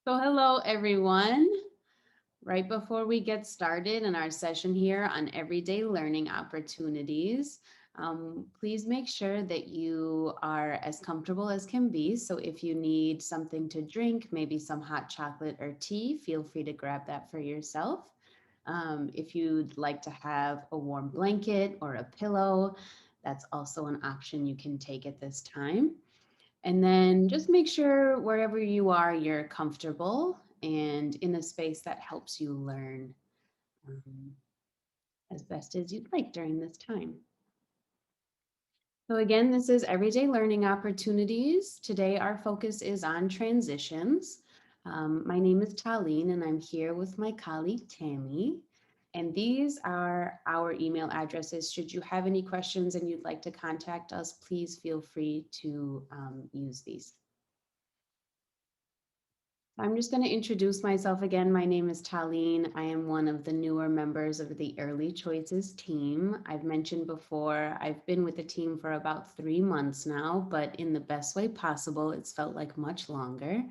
So hello, everyone. Right before we get started in our session here on everyday learning opportunities, please make sure that you are as comfortable as can be. So if you need something to drink, maybe some hot chocolate or tea, feel free to grab that for yourself. If you'd like to have a warm blanket or a pillow, that's also an option you can take at this time. And then just make sure wherever you are, you're comfortable and in a space that helps you learn um, as best as you'd like during this time. So again, this is Everyday Learning Opportunities. Today, our focus is on transitions. My name is Talene, and I'm here with my colleague, Tammy. And these are our email addresses. Should you have any questions and you'd like to contact us, please feel free to use these. I'm just going to introduce myself again. My name is Talene. I am one of the newer members of the Early Choices team. I've mentioned before, I've been with the team for about 3 months now, but in the best way possible, it's felt like much longer.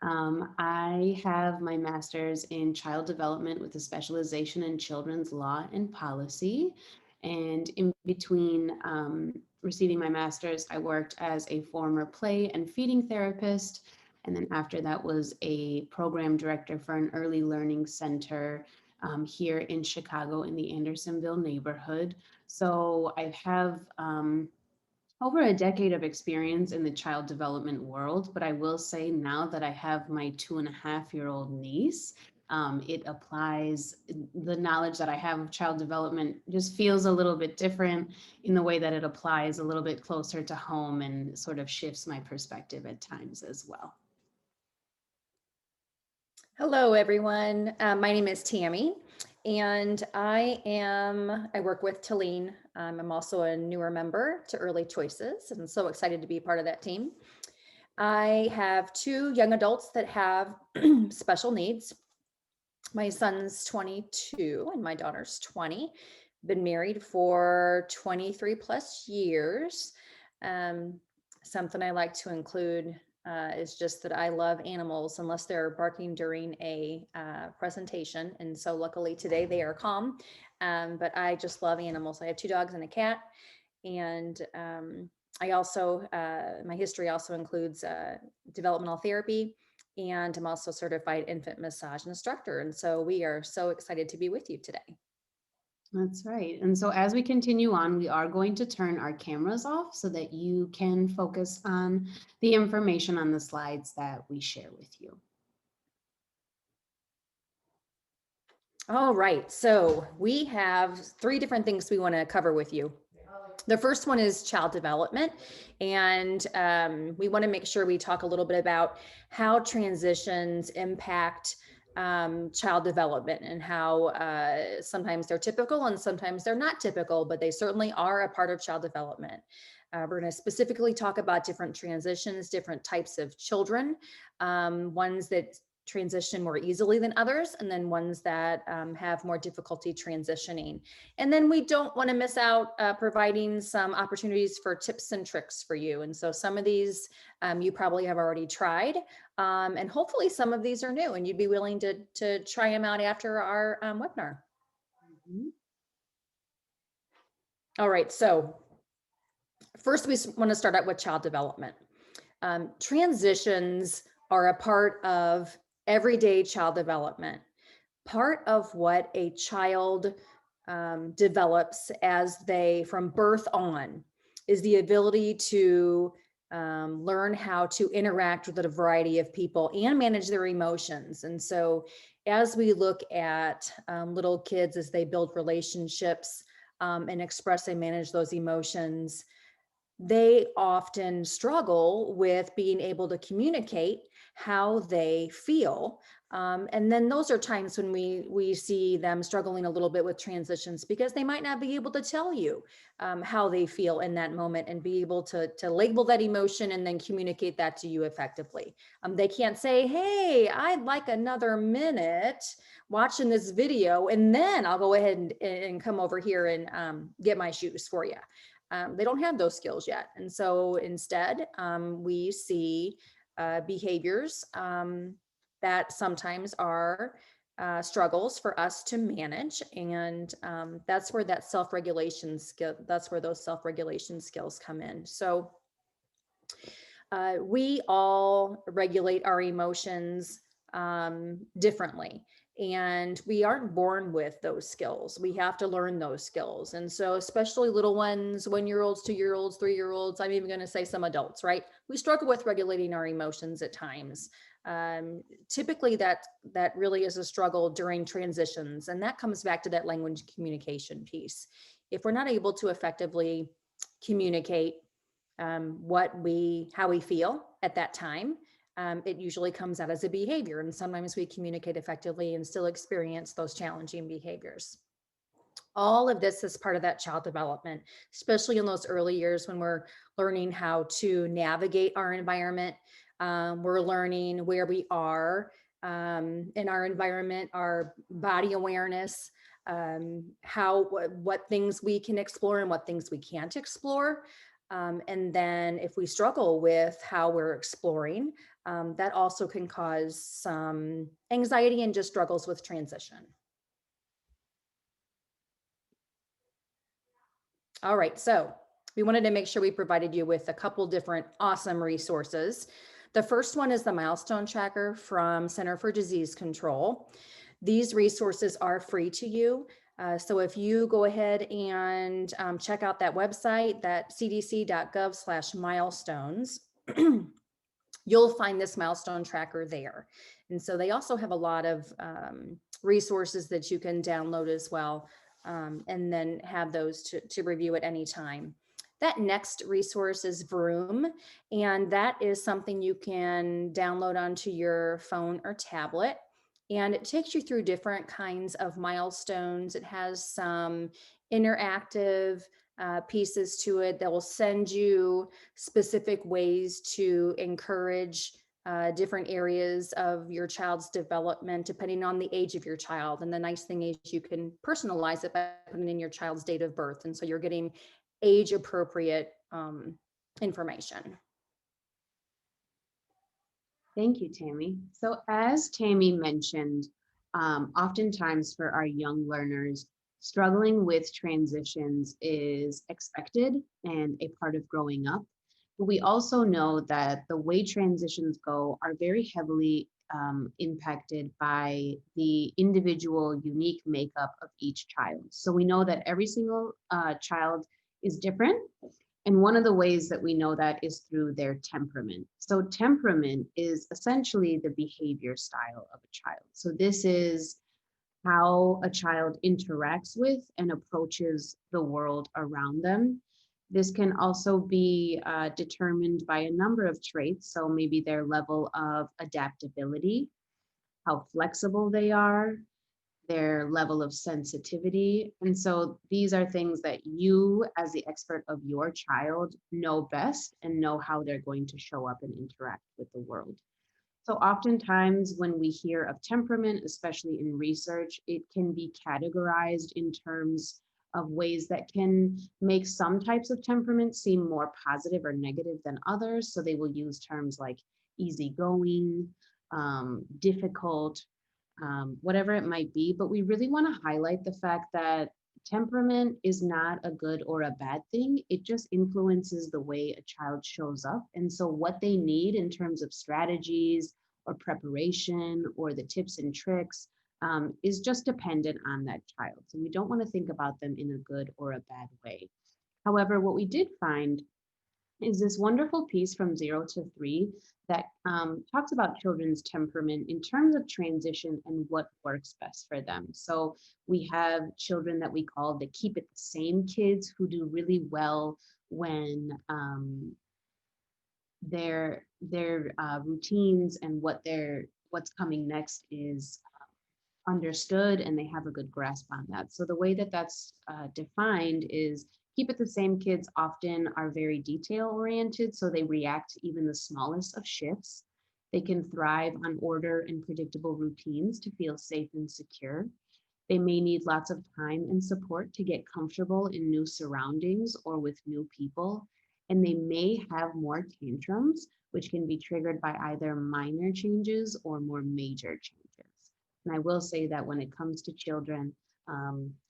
I have my master's in child development with a specialization in children's law and policy. And in between receiving my master's, I worked as a former play and feeding therapist. And then after that was a program director for an early learning center here in Chicago in the Andersonville neighborhood. So I have over a decade of experience in the child development world, but I will say now that I have my 2.5-year-old niece, it applies, the knowledge that I have of child development just feels a little bit different in the way that it applies a little bit closer to home and sort of shifts my perspective at times as well. Hello, everyone. My name is Tammy, and I work with Talene. I'm also a newer member to Early Choices, and so excited to be part of that team. I have two young adults that have special needs. My son's 22 and my daughter's 20. Been married for 23 plus years. Um, Something I like to include is just that I love animals unless they're barking during a presentation. And so luckily today they are calm, but I just love animals. I have 2 dogs and a cat. And I also, my history also includes developmental therapy, and I'm also a certified infant massage instructor. And so we are so excited to be with you today. That's right. And so as we continue on, we are going to turn our cameras off so that you can focus on the information on the slides that we share with you. All right, so we have 3 different things we want to cover with you. The first one is child development, and we want to make sure we talk a little bit about how transitions impact child development and how sometimes they're typical and sometimes they're not typical, but they certainly are a part of child development. We're going to specifically talk about different transitions, different types of children, ones that transition more easily than others, and then ones that have more difficulty transitioning. And then we don't want to miss out providing some opportunities for tips and tricks for you. And so some of these you probably have already tried, and hopefully some of these are new and you'd be willing to try them out after our webinar. Mhm. All right, so first we want to start out with child development. Transitions are a part of everyday child development. Part of what a child develops as they, from birth on, is the ability to learn how to interact with a variety of people and manage their emotions. And so as we look at little kids as they build relationships and express and manage those emotions, they often struggle with being able to communicate how they feel. And then those are times when we see them struggling a little bit with transitions because they might not be able to tell you how they feel in that moment and be able to label that emotion and then communicate that to you effectively. They can't say, hey, I'd like another minute watching this video, and then I'll go ahead and come over here and get my shoes for you. They don't have those skills yet. And so instead, we see behaviors that sometimes are struggles for us to manage. And that's where that self-regulation skill, that's where those self-regulation skills come in. So we all regulate our emotions differently. And we aren't born with those skills. We have to learn those skills. And so, especially little ones, 1 year olds, 2 year olds, 3 year olds, I'm even going to say some adults, right? We struggle with regulating our emotions at times. Typically, that really is a struggle during transitions. And that comes back to that language communication piece. If we're not able to effectively communicate how we feel at that time, it usually comes out as a behavior. And sometimes we communicate effectively and still experience those challenging behaviors. All of this is part of that child development, especially in those early years when we're learning how to navigate our environment. We're learning where we are in our environment, our body awareness, what things we can explore and what things we can't explore. And then if we struggle with how we're exploring, that also can cause some anxiety and just struggles with transition. All right, so we wanted to make sure we provided you with a couple different awesome resources. The first one is the Milestone Tracker from Center for Disease Control. These resources are free to you. So if you go ahead and check out that website, that cdc.gov/milestones, you'll find this milestone tracker there. And so they also have a lot of resources that you can download as well, and then have those to review at any time. That next resource is Vroom, and that is something you can download onto your phone or tablet. And it takes you through different kinds of milestones. It has some interactive pieces to it that will send you specific ways to encourage different areas of your child's development, depending on the age of your child. And the nice thing is you can personalize it by putting in your child's date of birth. And so you're getting age appropriate information. Thank you, Tammy. So as Tammy mentioned, oftentimes for our young learners, struggling with transitions is expected and a part of growing up. But we also know that the way transitions go are very heavily impacted by the individual unique makeup of each child. So we know that every single child is different. And one of the ways that we know that is through their temperament. So temperament is essentially the behavior style of a child. So this is how a child interacts with and approaches the world around them. This can also be determined by a number of traits. So maybe their level of adaptability, how flexible they are, their level of sensitivity. And so these are things that you, as the expert of your child, know best and know how they're going to show up and interact with the world. So oftentimes when we hear of temperament, especially in research, it can be categorized in terms of ways that can make some types of temperament seem more positive or negative than others. So they will use terms like easygoing, difficult, whatever it might be. But we really want to highlight the fact that temperament is not a good or a bad thing. It just influences the way a child shows up. And so what they need in terms of strategies or preparation or the tips and tricks is just dependent on that child. So we don't want to think about them in a good or a bad way. However, what we did find is this wonderful piece from 0 to 3 that talks about children's temperament in terms of transition and what works best for them. So we have children that we call the keep it the same kids, who do really well when their routines and what's coming next is understood and they have a good grasp on that. So the way that that's defined is keep it the same kids often are very detail oriented, so they react to even the smallest of shifts. They can thrive on order and predictable routines to feel safe and secure. They may need lots of time and support to get comfortable in new surroundings or with new people. and they may have more tantrums, which can be triggered by either minor changes or more major changes. And I will say that when it comes to children,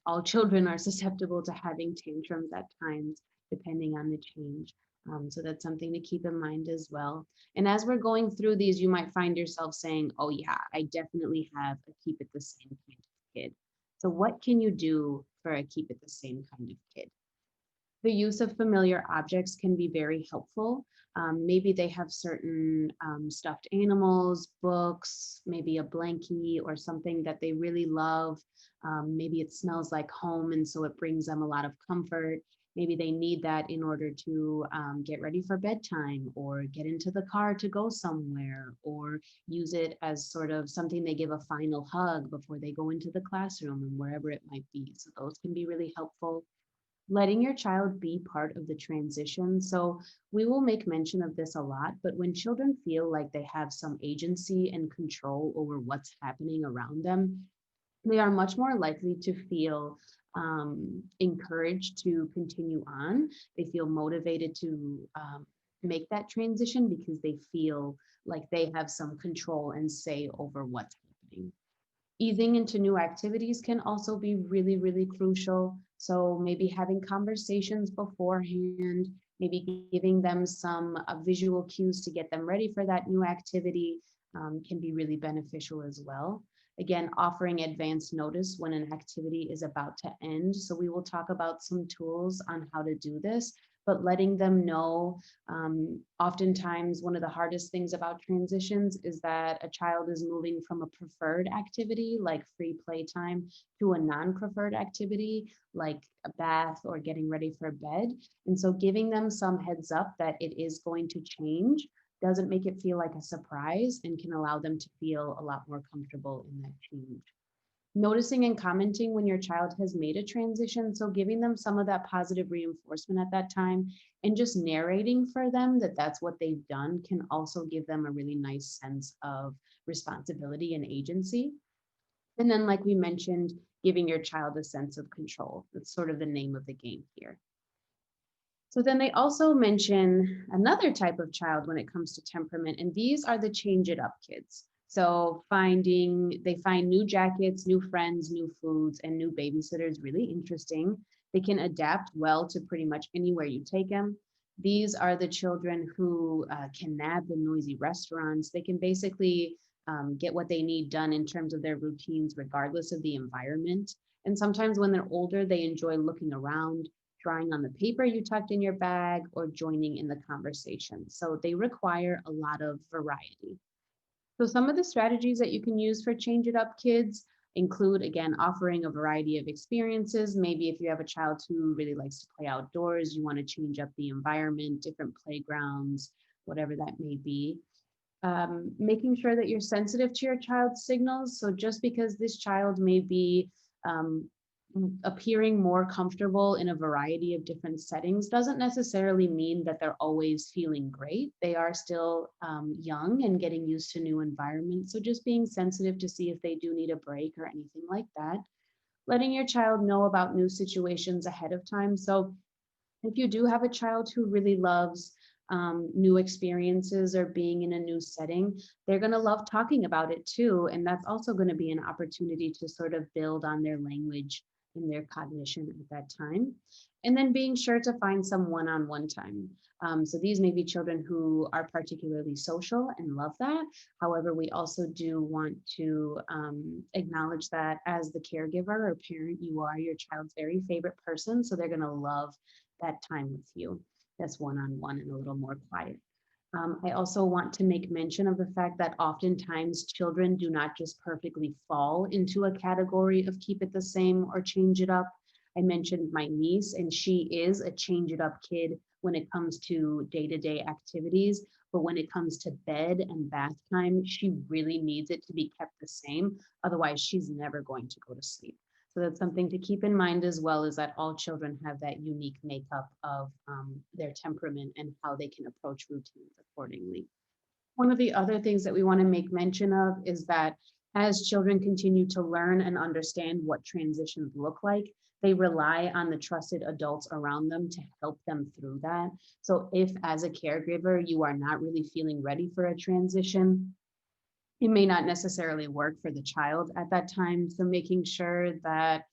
all children are susceptible to having tantrums at times, depending on the change. So that's something to keep in mind as well. And as we're going through these, you might find yourself saying, oh, yeah, I definitely have a keep it the same kind of kid. So, what can you do for a keep it the same kind of kid? The use of familiar objects can be very helpful. Maybe they have certain stuffed animals, books, maybe a blankie or something that they really love. Maybe it smells like home, and so it brings them a lot of comfort. Maybe they need that in order to get ready for bedtime or get into the car to go somewhere or use it as sort of something they give a final hug before they go into the classroom and wherever it might be. So, those can be really helpful. Letting your child be part of the transition. So, we will make mention of this a lot, but when children feel like they have some agency and control over what's happening around them, they are much more likely to feel encouraged to continue on. They feel motivated to make that transition because they feel like they have some control and say over what's happening. Easing into new activities can also be really, really crucial. So maybe having conversations beforehand, maybe giving them some visual cues to get them ready for that new activity can be really beneficial as well. Again, offering advance notice when an activity is about to end. So we will talk about some tools on how to do this, but letting them know. Oftentimes, one of the hardest things about transitions is that a child is moving from a preferred activity like free playtime to a non preferred activity like a bath or getting ready for bed. And so, giving them some heads up that it is going to change doesn't make it feel like a surprise and can allow them to feel a lot more comfortable in that change. Noticing and commenting when your child has made a transition. So giving them some of that positive reinforcement at that time and just narrating for them that that's what they've done can also give them a really nice sense of responsibility and agency. And then, like we mentioned, giving your child a sense of control. That's sort of the name of the game here. So then they also mention another type of child when it comes to temperament, and these are the change it up kids. So they find new jackets, new friends, new foods, and new babysitters really interesting. They can adapt well to pretty much anywhere you take them. These are the children who can nap in noisy restaurants. They can basically get what they need done in terms of their routines, regardless of the environment. And sometimes when they're older, they enjoy looking around, drawing on the paper you tucked in your bag, or joining in the conversation. So they require a lot of variety. So some of the strategies that you can use for Change It Up Kids include, again, offering a variety of experiences. Maybe if you have a child who really likes to play outdoors, you want to change up the environment, different playgrounds, whatever that may be. Making sure that you're sensitive to your child's signals. So just because this child may be um, appearing more comfortable in a variety of different settings doesn't necessarily mean that they're always feeling great. They are still young and getting used to new environments. So just being sensitive to see if they do need a break or anything like that. Letting your child know about new situations ahead of time. So if you do have a child who really loves new experiences or being in a new setting, they're going to love talking about it too. And that's also going to be an opportunity to sort of build on their language and their cognition at that time. And then being sure to find some one on one time. So these may be children who are particularly social and love that. However, we also do want to acknowledge that as the caregiver or parent, you are your child's very favorite person. So they're going to love that time with you. That's one on one and a little more quiet. I also want to make mention of the fact that oftentimes children do not just perfectly fall into a category of keep it the same or change it up. I mentioned my niece, and she is a change it up kid when it comes to day to day activities. But when it comes to bed and bath time, she really needs it to be kept the same. Otherwise, she's never going to go to sleep. So that's something to keep in mind as well, is that all children have that unique makeup of their temperament and how they can approach routines accordingly. One of the other things that we want to make mention of is that as children continue to learn and understand what transitions look like, they rely on the trusted adults around them to help them through that. So if as a caregiver, you are not really feeling ready for a transition, it may not necessarily work for the child at that time. So making sure that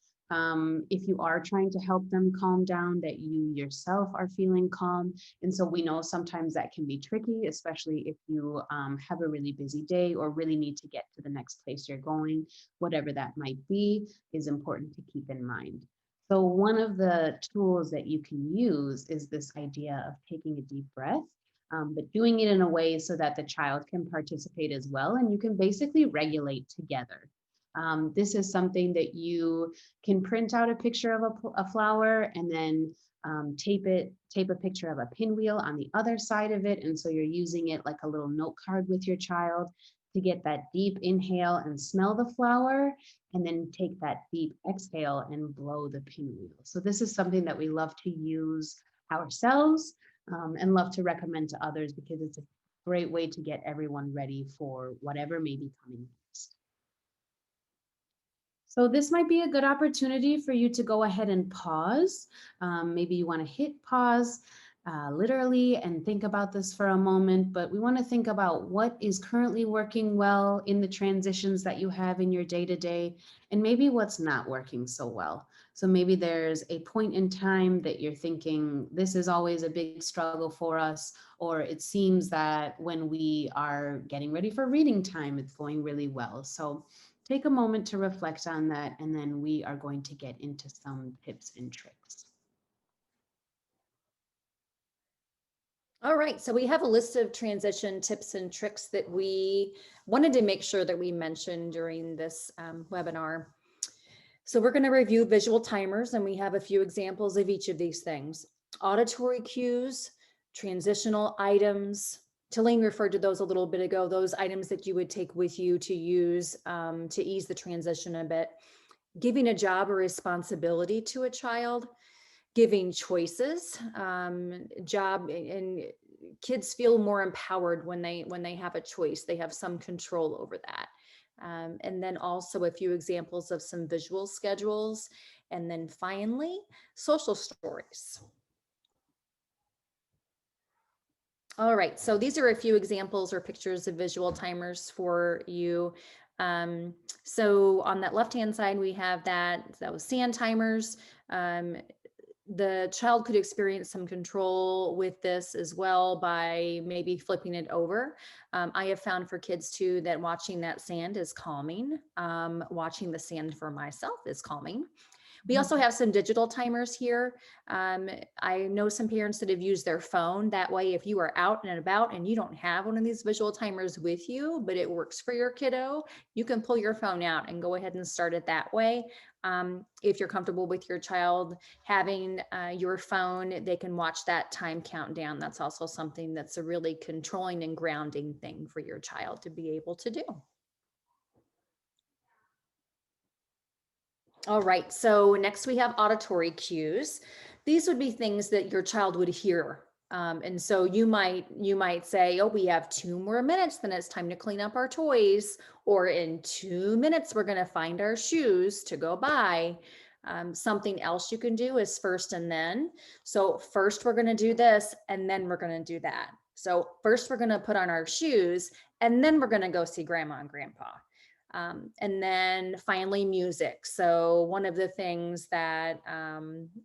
if you are trying to help them calm down, that you yourself are feeling calm. And so we know sometimes that can be tricky, especially if you have a really busy day or really need to get to the next place you're going, whatever that might be, is important to keep in mind. So one of the tools that you can use is this idea of taking a deep breath, but doing it in a way so that the child can participate as well, and you can basically regulate together. This is something that you can print out a picture of a flower and then tape a picture of a pinwheel on the other side of it. And so you're using it like a little note card with your child to get that deep inhale and smell the flower, and then take that deep exhale and blow the pinwheel. So this is something that we love to use ourselves, and love to recommend to others because it's a great way to get everyone ready for whatever may be coming next. So this might be a good opportunity for you to go ahead and pause. Maybe you want to hit pause literally and think about this for a moment, but we want to think about what is currently working well in the transitions that you have in your day-to-day, and maybe what's not working so well. So maybe there's a point in time that you're thinking, this is always a big struggle for us, or it seems that when we are getting ready for reading time, it's going really well. So take a moment to reflect on that, and then we are going to get into some tips and tricks. All right, so we have a list of transition tips and tricks that we wanted to make sure that we mentioned during this webinar. So we're going to review visual timers, and we have a few examples of each of these things. Auditory cues, transitional items. Talene referred to those a little bit ago, those items that you would take with you to use to ease the transition a bit. Giving a job or responsibility to a child, giving choices, job, and kids feel more empowered when they have a choice. They have some control over that. And then also a few examples of some visual schedules. And then finally, social stories. All right, so these are a few examples or pictures of visual timers for you. So on that left-hand side, we have that was sand timers. The child could experience some control with this as well by maybe flipping it over. I have found for kids too that watching that sand is calming. Watching the sand for myself is calming. We also have some digital timers here. I know some parents that have used their phone. That way, if you are out and about and you don't have one of these visual timers with you, but it works for your kiddo, you can pull your phone out and go ahead and start it that way. If you're comfortable with your child having your phone, they can watch that time countdown. That's also something that's a really controlling and grounding thing for your child to be able to do. All right, so next we have auditory cues. These would be things that your child would hear. And so you might say, oh, we have 2 more minutes, then it's time to clean up our toys. Or in 2 minutes, we're gonna find our shoes to go buy. Something else you can do is first and then. So first we're gonna do this, and then we're gonna do that. So first we're gonna put on our shoes, and then we're gonna go see grandma and grandpa. And then finally, music. So one of the things that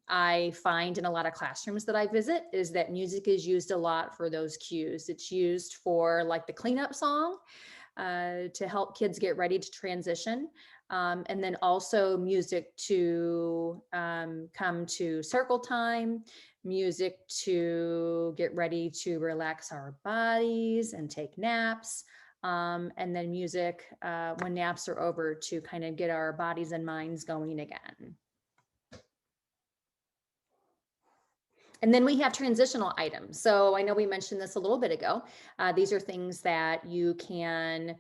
I find in a lot of classrooms that I visit is that music is used a lot for those cues. It's used for like the cleanup song to help kids get ready to transition. And then also music to come to circle time, music to get ready to relax our bodies and take naps. And then music when naps are over to kind of get our bodies and minds going again. And then we have transitional items. So I know we mentioned this a little bit ago. These are things that you can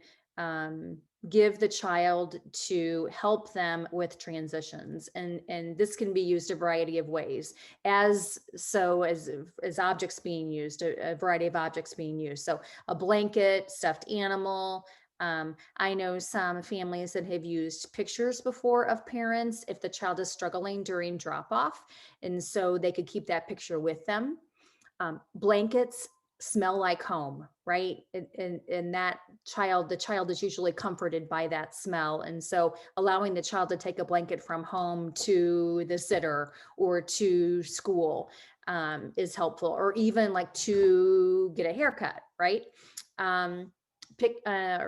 give the child to help them with transitions. And this can be used a variety of ways as objects being used, a variety of objects being used. So a blanket, stuffed animal, I know some families that have used pictures before of parents if the child is struggling during drop off. And so they could keep that picture with them. Blankets smell like home, right? And that child, the child is usually comforted by that smell. And so allowing the child to take a blanket from home to the sitter or to school is helpful, or even like to get a haircut, right? Or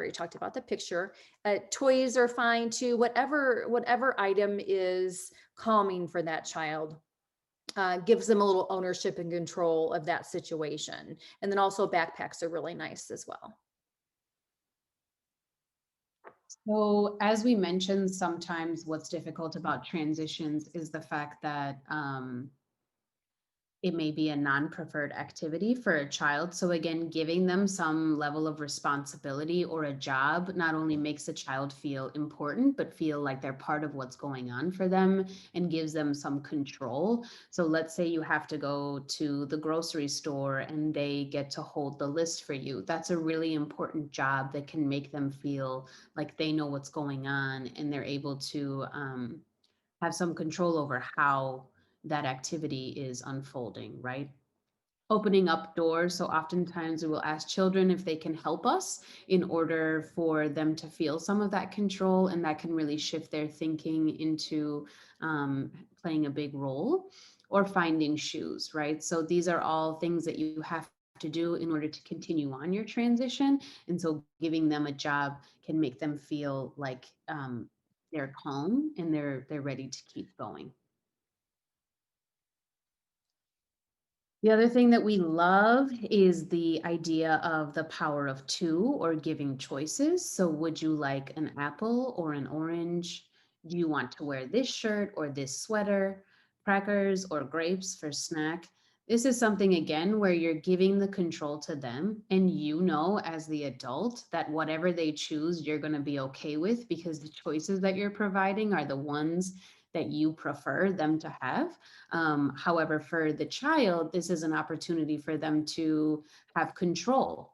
you talked about the picture. Toys are fine too. Whatever item is calming for that child, gives them a little ownership and control of that situation. And then also backpacks are really nice as well. So as we mentioned, sometimes what's difficult about transitions is the fact that it may be a non-preferred activity for a child. So again, giving them some level of responsibility or a job not only makes a child feel important, but feel like they're part of what's going on for them and gives them some control. So let's say you have to go to the grocery store and they get to hold the list for you. That's a really important job that can make them feel like they know what's going on and they're able to have some control over how that activity is unfolding, right? Opening up doors. So oftentimes we will ask children if they can help us in order for them to feel some of that control, and that can really shift their thinking into playing a big role, or finding shoes, right? So these are all things that you have to do in order to continue on your transition. And so giving them a job can make them feel like they're calm and they're ready to keep going. The other thing that we love is the idea of the power of two, or giving choices. So would you like an apple or an orange? Do you want to wear this shirt or this sweater? Crackers or grapes for snack? This is something, again, where you're giving the control to them, and you know as the adult that whatever they choose, you're going to be okay with, because the choices that you're providing are the ones that you prefer them to have. However, for the child, this is an opportunity for them to have control.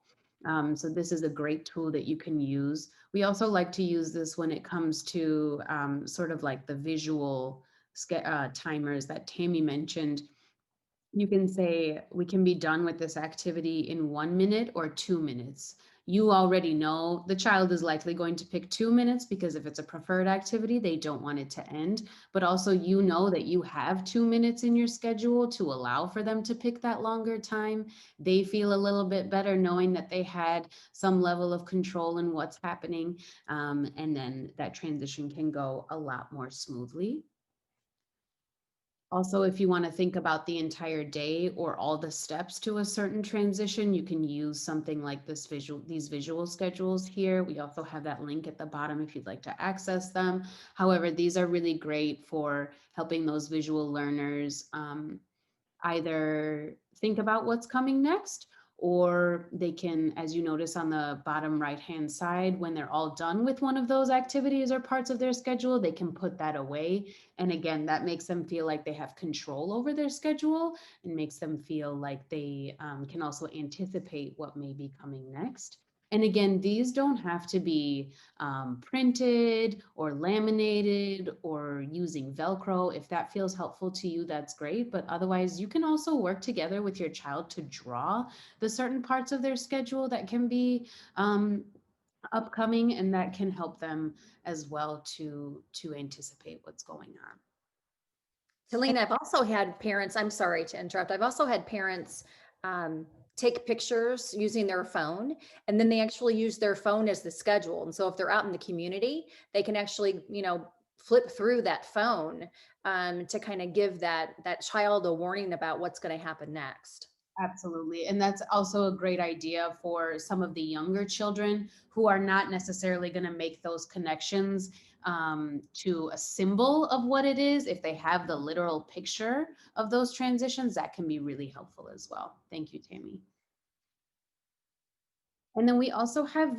So this is a great tool that you can use. We also like to use this when it comes to sort of like the visual timers that Tammy mentioned. You can say, we can be done with this activity in 1 minute or 2 minutes. You already know the child is likely going to pick 2 minutes, because if it's a preferred activity, they don't want it to end. But also, you know that you have 2 minutes in your schedule to allow for them to pick that longer time. They feel a little bit better knowing that they had some level of control in what's happening. And then that transition can go a lot more smoothly. Also, if you want to think about the entire day or all the steps to a certain transition, you can use something like these visual schedules here. We also have that link at the bottom if you'd like to access them. However, these are really great for helping those visual learners either think about what's coming next, or they can, as you notice on the bottom right hand side, when they're all done with one of those activities or parts of their schedule, they can put that away. And again, that makes them feel like they have control over their schedule, and makes them feel like they can also anticipate what may be coming next. And again, these don't have to be printed or laminated or using Velcro. If that feels helpful to you, that's great. But otherwise, you can also work together with your child to draw the certain parts of their schedule that can be upcoming, and that can help them as well to anticipate what's going on. Helene, I've also had parents, I'm sorry to interrupt. I've also had parents take pictures using their phone, and then they actually use their phone as the schedule. And so if they're out in the community, they can actually, flip through that phone to kind of give that child a warning about what's going to happen next. Absolutely. And that's also a great idea for some of the younger children who are not necessarily going to make those connections to a symbol of what it is. If they have the literal picture of those transitions, that can be really helpful as well. Thank you, Tammy. And then we also have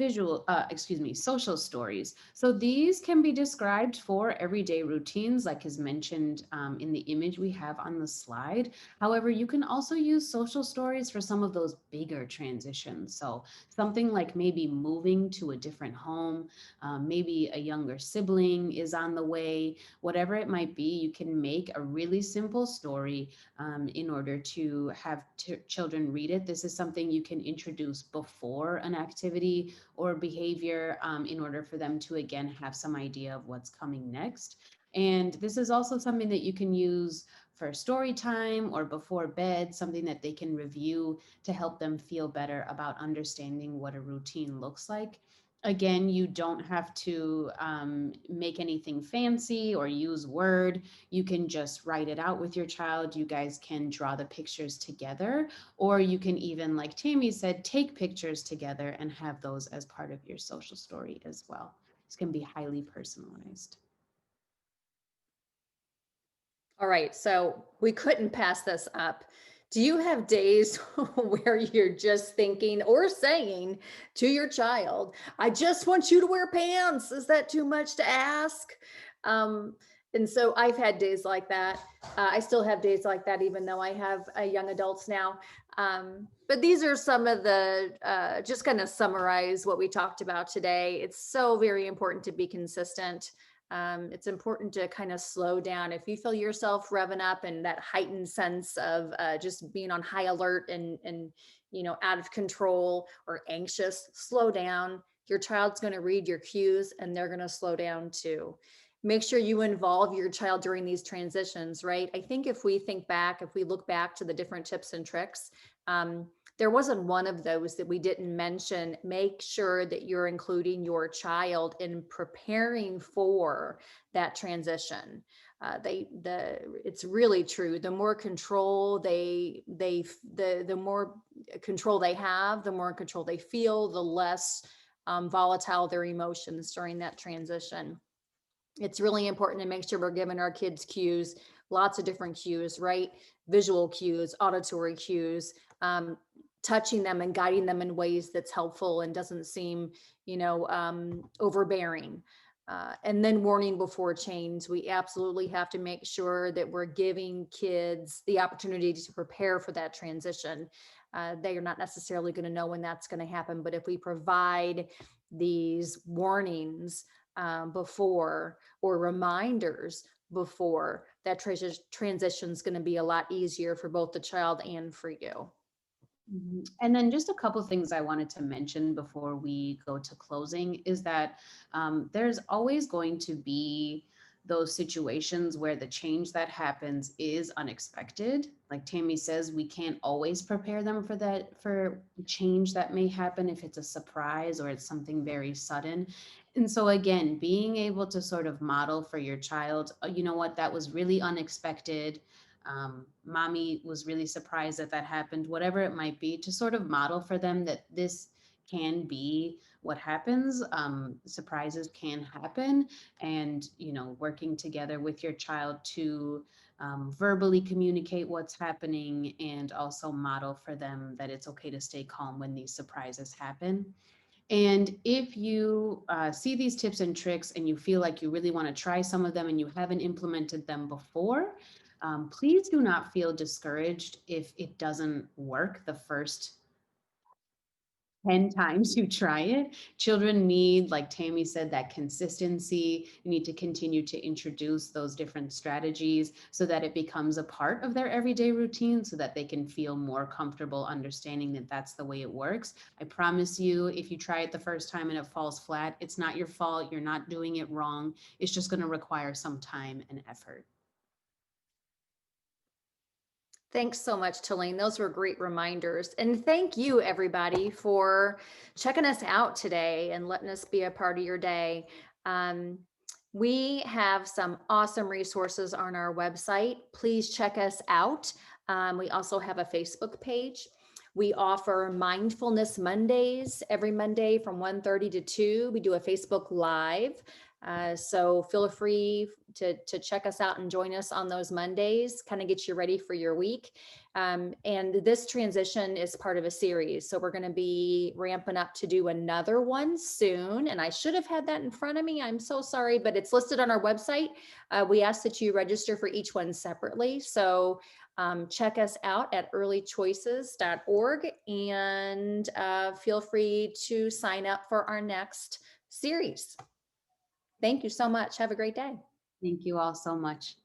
social stories. So these can be described for everyday routines, like is mentioned in the image we have on the slide. However, you can also use social stories for some of those bigger transitions. So something like maybe moving to a different home, maybe a younger sibling is on the way, whatever it might be, you can make a really simple story in order to have children read it. This is something you can introduce before an activity or behavior in order for them to, again, have some idea of what's coming next. And this is also something that you can use for story time or before bed, something that they can review to help them feel better about understanding what a routine looks like. Again, you don't have to make anything fancy or use Word. You can just write it out with your child. You guys can draw the pictures together, or you can even, like Tammy said, take pictures together and have those as part of your social story as well. This can be highly personalized. All right, so we couldn't pass this up. Do you have days where you're just thinking or saying to your child, I just want you to wear pants? Is that too much to ask? Um, and so I've had days like that. I still have days like that, even though I have young adults now. But these are some of the, just kind of summarize what we talked about today. It's so very important to be consistent. It's important to kind of slow down. If you feel yourself revving up and that heightened sense of just being on high alert and out of control or anxious, slow down. Your child's going to read your cues and they're going to slow down too. Make sure you involve your child during these transitions, right? I think if we look back to the different tips and tricks, there wasn't one of those that we didn't mention. Make sure that you're including your child in preparing for that transition. It's really true. The more control the more control they have, the more control they feel, the less volatile their emotions during that transition. It's really important to make sure we're giving our kids cues, lots of different cues, right? Visual cues, auditory cues, touching them and guiding them in ways that's helpful and doesn't seem, overbearing. And then warning before change. We absolutely have to make sure that we're giving kids the opportunity to prepare for that transition. They are not necessarily going to know when that's going to happen, but if we provide these warnings before or reminders before, that transition is going to be a lot easier for both the child and for you. And then just a couple things I wanted to mention before we go to closing is that there's always going to be those situations where the change that happens is unexpected. Like Tammy says, we can't always prepare them for that, for change that may happen if it's a surprise or it's something very sudden. And so again, being able to sort of model for your child, you know what, that was really unexpected. Mommy was really surprised that that happened, whatever it might be, to sort of model for them that this can be what happens. Surprises can happen, and working together with your child to verbally communicate what's happening and also model for them that it's okay to stay calm when these surprises happen. And if you see these tips and tricks and you feel like you really want to try some of them and you haven't implemented them before, please do not feel discouraged if it doesn't work the first 10 times you try it. Children need, like Tammy said, that consistency. You need to continue to introduce those different strategies so that it becomes a part of their everyday routine so that they can feel more comfortable understanding that that's the way it works. I promise you, if you try it the first time and it falls flat, it's not your fault. You're not doing it wrong. It's just going to require some time and effort. Thanks so much, Talene. Those were great reminders. And thank you, everybody, for checking us out today and letting us be a part of your day. Um, we have some awesome resources on our website. Please check us out. We also have a Facebook page. We offer Mindfulness Mondays every Monday from 1:30 to 2. We do a Facebook Live. So feel free to check us out and join us on those Mondays, kind of get you ready for your week. And this transition is part of a series. So we're going to be ramping up to do another one soon. And I should have had that in front of me. I'm so sorry, but it's listed on our website. We ask that you register for each one separately. So check us out at earlychoices.org and feel free to sign up for our next series. Thank you so much. Have a great day. Thank you all so much.